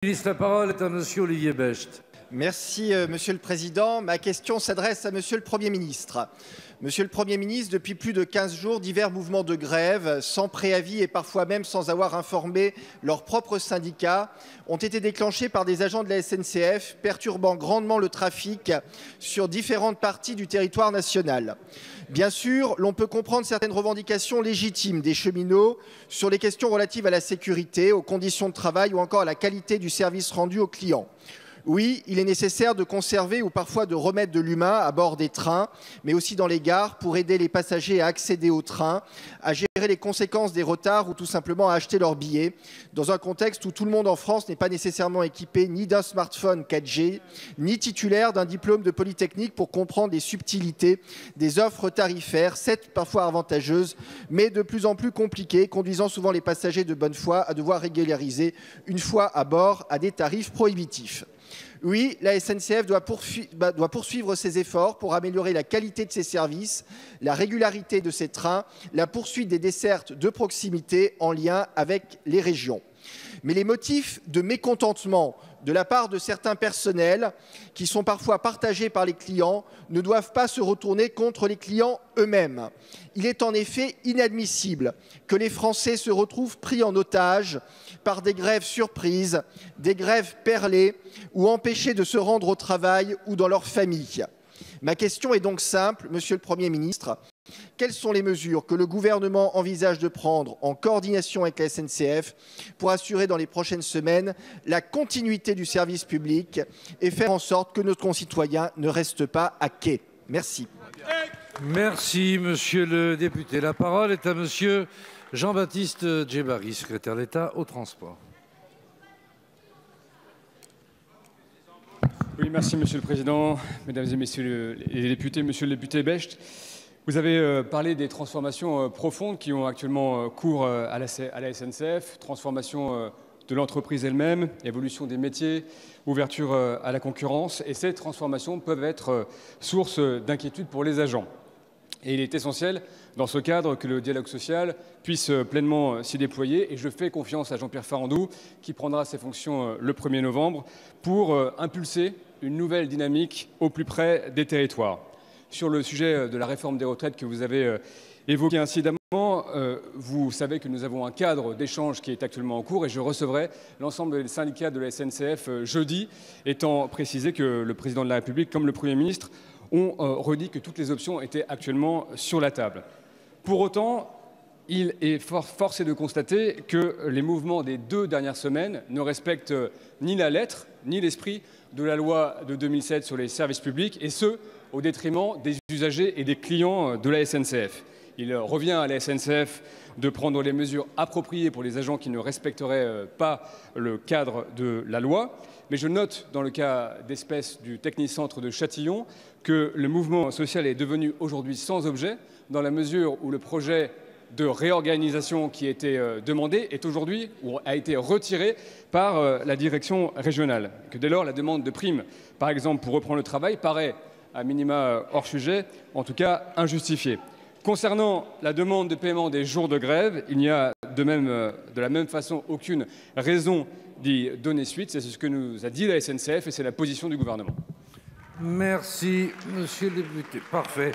La parole est à Monsieur Olivier Becht. Merci, Monsieur le Président. Ma question s'adresse à Monsieur le Premier ministre. Monsieur le Premier ministre, depuis plus de 15 jours, divers mouvements de grève, sans préavis et parfois même sans avoir informé leurs propres syndicats, ont été déclenchés par des agents de la SNCF, perturbant grandement le trafic sur différentes parties du territoire national. Bien sûr, l'on peut comprendre certaines revendications légitimes des cheminots sur les questions relatives à la sécurité, aux conditions de travail ou encore à la qualité du service rendu aux clients. Oui, il est nécessaire de conserver ou parfois de remettre de l'humain à bord des trains, mais aussi dans les gares pour aider les passagers à accéder au train, à gérer les conséquences des retards ou tout simplement à acheter leurs billets, dans un contexte où tout le monde en France n'est pas nécessairement équipé ni d'un smartphone 4G, ni titulaire d'un diplôme de Polytechnique pour comprendre les subtilités des offres tarifaires, certes parfois avantageuses, mais de plus en plus compliquées, conduisant souvent les passagers de bonne foi à devoir régulariser une fois à bord à des tarifs prohibitifs. Oui, la SNCF doit poursuivre ses efforts pour améliorer la qualité de ses services, la régularité de ses trains, la poursuite des dessertes de proximité en lien avec les régions. Mais les motifs de mécontentement de la part de certains personnels, qui sont parfois partagés par les clients, ne doivent pas se retourner contre les clients eux-mêmes. Il est en effet inadmissible que les Français se retrouvent pris en otage par des grèves surprises, des grèves perlées ou empêchés de se rendre au travail ou dans leur famille. Ma question est donc simple, Monsieur le Premier ministre. Quelles sont les mesures que le gouvernement envisage de prendre en coordination avec la SNCF pour assurer dans les prochaines semaines la continuité du service public et faire en sorte que nos concitoyens ne restent pas à quai? Merci. Merci, Monsieur le député. La parole est à Monsieur Jean-Baptiste Djebbari, secrétaire d'État au transport. Oui, merci Monsieur le Président, Mesdames et Messieurs les députés, Monsieur le député Becht. Vous avez parlé des transformations profondes qui ont actuellement cours à la SNCF, transformation de l'entreprise elle-même, évolution des métiers, ouverture à la concurrence. Et ces transformations peuvent être source d'inquiétude pour les agents. Et il est essentiel, dans ce cadre, que le dialogue social puisse pleinement s'y déployer. Et je fais confiance à Jean-Pierre Farandou, qui prendra ses fonctions le 1er novembre, pour impulser une nouvelle dynamique au plus près des territoires. Sur le sujet de la réforme des retraites que vous avez évoqué incidemment, vous savez que nous avons un cadre d'échange qui est actuellement en cours et je recevrai l'ensemble des syndicats de la SNCF jeudi, étant précisé que le Président de la République, comme le Premier ministre, ont redit que toutes les options étaient actuellement sur la table. Pour autant, il est forcé de constater que les mouvements des 2 dernières semaines ne respectent ni la lettre ni l'esprit de la loi de 2007 sur les services publics, et ce, au détriment des usagers et des clients de la SNCF. Il revient à la SNCF de prendre les mesures appropriées pour les agents qui ne respecteraient pas le cadre de la loi. Mais je note, dans le cas d'espèce du Technicentre de Châtillon, que le mouvement social est devenu aujourd'hui sans objet, dans la mesure où le projet de réorganisation qui était demandé est aujourd'hui ou a été retiré par la direction régionale. Que dès lors, la demande de primes, par exemple pour reprendre le travail, paraît à minima hors sujet, en tout cas injustifiée. Concernant la demande de paiement des jours de grève, il n'y a de la même façon aucune raison d'y donner suite. C'est ce que nous a dit la SNCF et c'est la position du gouvernement. Merci, Monsieur le député. Parfait.